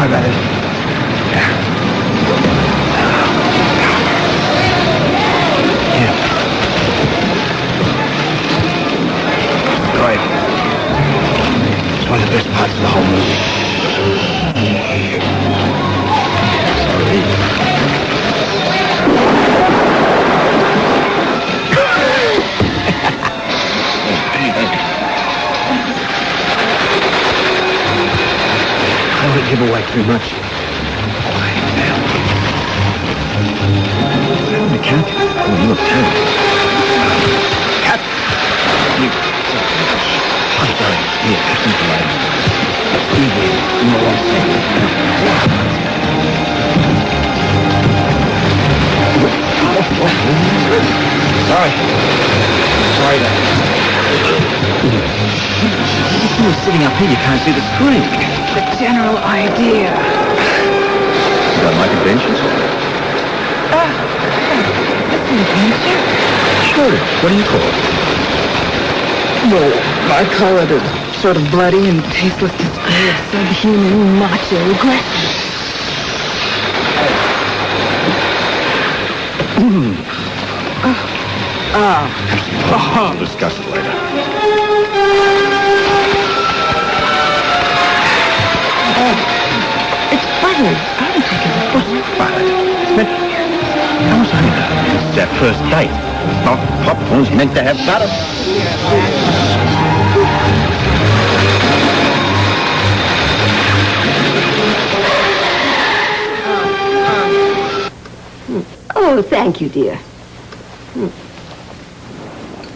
got it. Yeah. Right. It's one of the best parts of the whole movie. Sorry. I don't give away too much. Quiet now. What happened to Cap? Oh, you look tense. Cap! You... I'm sorry. Here, just think about it. Easy. You know what I'm saying. Sorry. Sorry, that... You were sitting up here, you can't see the screen. The general idea. You got like inventions? That's an adventure. Sure. What do you call it? Well, I call it a sort of bloody and tasteless display of subhuman macho aggression. We'll discuss it later. It's buttered. I don't think it's buttered. Buttered? But how was I know? It's their first date. Popcorn's meant to have butter. Oh, thank you, dear.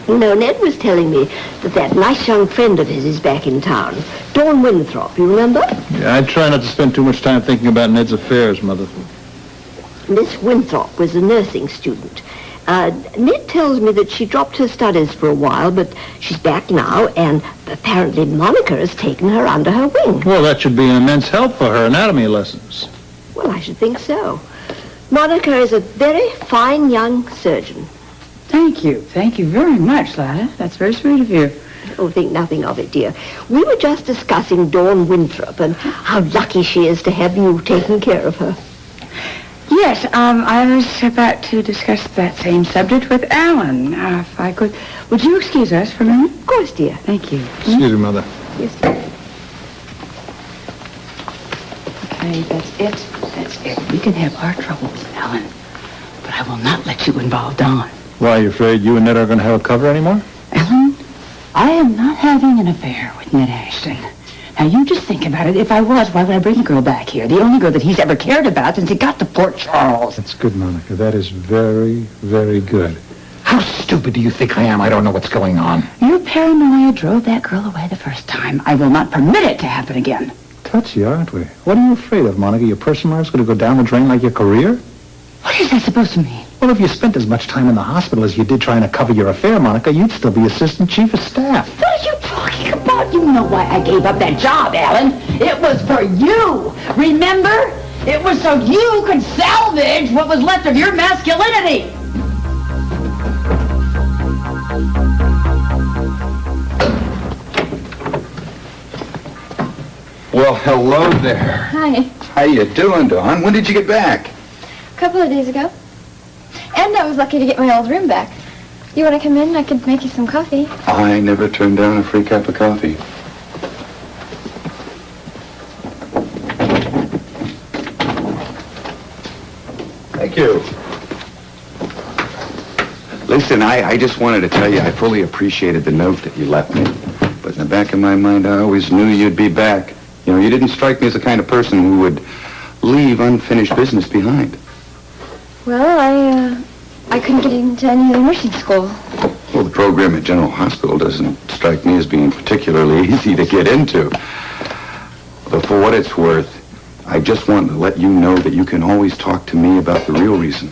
You know, Ned was telling me that nice young friend of his is back in town. Dawn Winthrop, you remember? Yeah, I try not to spend too much time thinking about Ned's affairs, Mother. Miss Winthrop was a nursing student. Ned tells me that she dropped her studies for a while, but she's back now, and apparently Monica has taken her under her wing. Well, that should be an immense help for her anatomy lessons. Well, I should think so. Monica is a very fine young surgeon. Thank you. Thank you very much, Lila. That's very sweet of you. Oh, think nothing of it, dear. We were just discussing Dawn Winthrop and how lucky she is to have you taking care of her. Yes, I was about to discuss that same subject with Alan. If I could... Would you excuse us for a minute? Of course, dear. Thank you. Excuse me, Mother. Yes, dear. Okay, that's it. That's it. We can have our troubles, Alan. But I will not let you involve Dawn. Why, are you afraid you and Ned aren't going to have a cover anymore? Alan, I am not having an affair with Ned Ashton. Now, you just think about it. If I was, why would I bring a girl back here? The only girl that he's ever cared about since he got to Port Charles. That's good, Monica. That is very, very good. How stupid do you think I am? I don't know what's going on. Your paranoia drove that girl away the first time. I will not permit it to happen again. Touchy, aren't we? What are you afraid of, Monica? Your personal life's going to go down the drain like your career? What is that supposed to mean? Well, if you spent as much time in the hospital as you did trying to cover your affair, Monica, you'd still be assistant chief of staff. What are you talking about? You know why I gave up that job, Alan. It was for you. Remember? It was so you could salvage what was left of your masculinity. Well, hello there. Hi. How you doing, Dawn? When did you get back? A couple of days ago. And I was lucky to get my old room back. You want to come in? I could make you some coffee. I never turned down a free cup of coffee. Thank you. Listen, I just wanted to tell you I fully appreciated the note that you left me. But in the back of my mind, I always knew you'd be back. You know, you didn't strike me as the kind of person who would leave unfinished business behind. Well, I couldn't get into any other nursing school. Well, the program at General Hospital doesn't strike me as being particularly easy to get into. But for what it's worth, I just want to let you know that you can always talk to me about the real reason.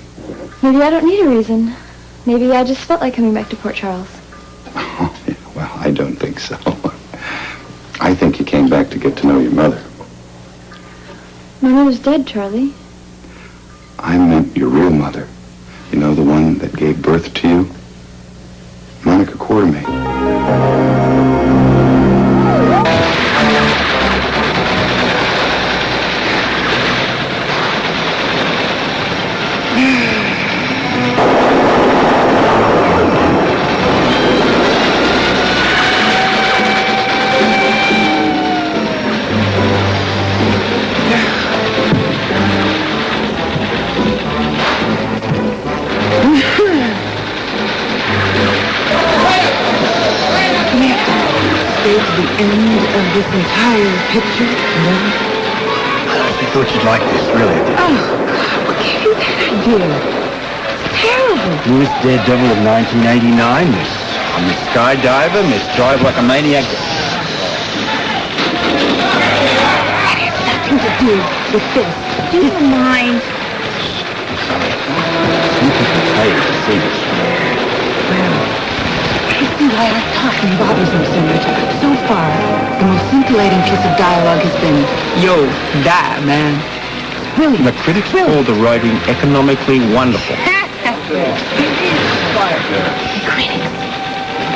Maybe I don't need a reason. Maybe I just felt like coming back to Port Charles. Oh, yeah, well, I don't think so. I think you came back to get to know your mother. My mother's dead, Charlie. I meant your real mother. You know, the one that gave birth to you? Monica Quartermain. entire picture? No. I thought you'd like this, really. Oh, God, what gave you that idea? It's terrible. Newest Daredevil of 1989, Miss. I'm Miss Skydiver, Miss Drive Like a Maniac. That has nothing to do with this. Do you mind? Some people pay to see this. Well, I see why our talking bothers me so much. So far, the most scintillating piece of dialogue has been, yo, die, man. Really? The critics call the writing economically wonderful.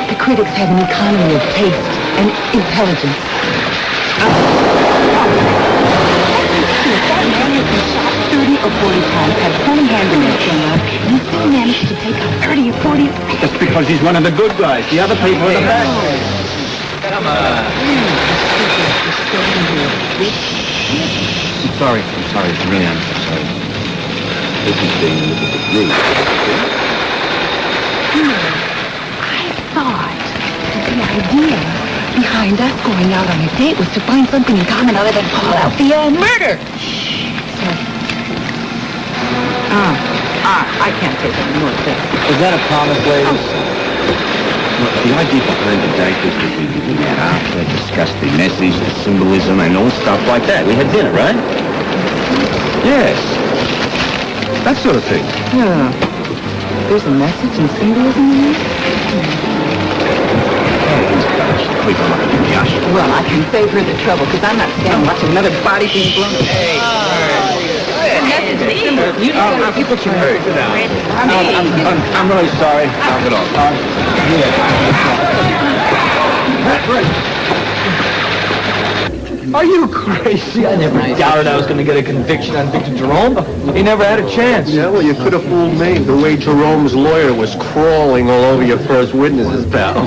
The critics have an economy of taste and intelligence. That man has been shot 30 or 40 times, had 20 hands in his camera, and he still managed to take out 30 or 40... That's because he's one of the good guys. The other people are the bad. Come on. I'm sorry. Really, I'm so sorry. This is being a little bit rude. I thought the idea behind us going out on a date was to find something in common other than call out the murder. I can't take any more of this. Is that a promise, ladies? Look, the idea behind the date was that we met after, discussed the message, the symbolism, and all stuff like that. We had dinner, right? Yes. That sort of thing. Yeah. There's a message and symbolism in this? Please don't look at the usher. Well, I can save her the trouble, because I'm not standing watching another body being blown. Hey. You know, Sit down. I'm really sorry. Knock it off. Are you crazy? I never doubted I was going to get a conviction on Victor Jerome. He never had a chance. Yeah, well, you could have fooled me. The way Jerome's lawyer was crawling all over your first witnesses, pal.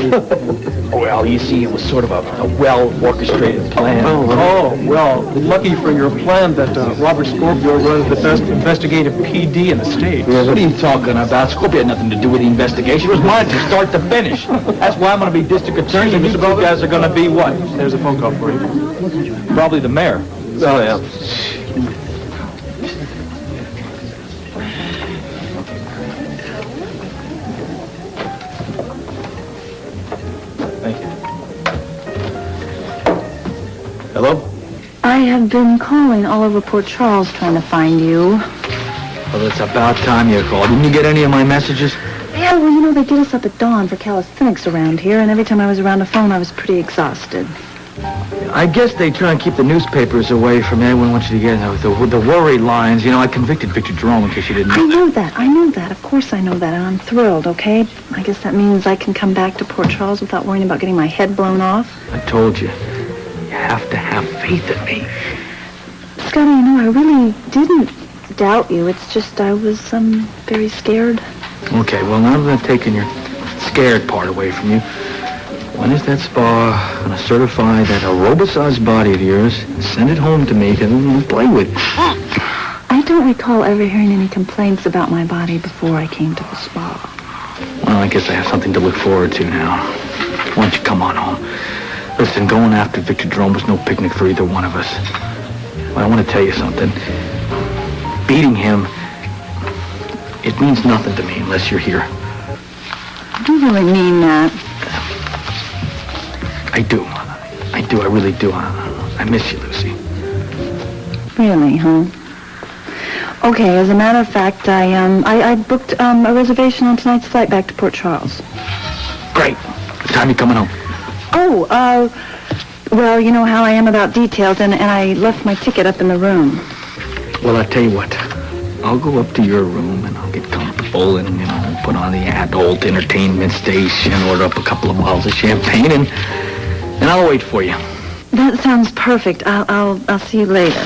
Well, you see, it was sort of a well-orchestrated plan. Oh, well, lucky for your plan that Robert Scorpio runs the best investigative PD in the state. Yeah, What are you talking about? Scorpio had nothing to do with the investigation. It was mine from start to finish. That's why I'm going to be district attorney, and you two guys are going to be what? there's a phone call for you. Probably the mayor. Oh, yeah. Thank you. Hello? I have been calling all over Port Charles trying to find you. Well, it's about time you called. Didn't you get any of my messages? Yeah, well, you know, they get us up at dawn for calisthenics around here, and every time I was around the phone, I was pretty exhausted. I guess they try and keep the newspapers away from anyone wants you to get the worry lines. You know, I convicted Victor Jerome in case you didn't know. I know that. Of course I know that, and I'm thrilled, okay? I guess that means I can come back to Port Charles without worrying about getting my head blown off. I told you. You have to have faith in me. Scotty, you know, I really didn't doubt you. It's just I was, very scared. Okay, well, now that I've taken your scared part away from you, when is that spa going to certify that aerobicized body of yours and send it home to me to play with? I don't recall ever hearing any complaints about my body before I came to the spa. Well, I guess I have something to look forward to now. Why don't you come on home? Listen, going after Victor Jerome was no picnic for either one of us. Well, I want to tell you something. Beating him, it means nothing to me unless you're here. Do you really mean that? I do. I really do. I miss you, Lucy. Really, huh? Okay, as a matter of fact, I booked a reservation on tonight's flight back to Port Charles. Great. What time you coming home? Oh, well, you know how I am about details, and I left my ticket up in the room. Well, I'll tell you what. I'll go up to your room and I'll get comfortable and, you know, put on the adult entertainment station, order up a couple of bottles of champagne, and I'll wait for you. That sounds perfect. I'll see you later.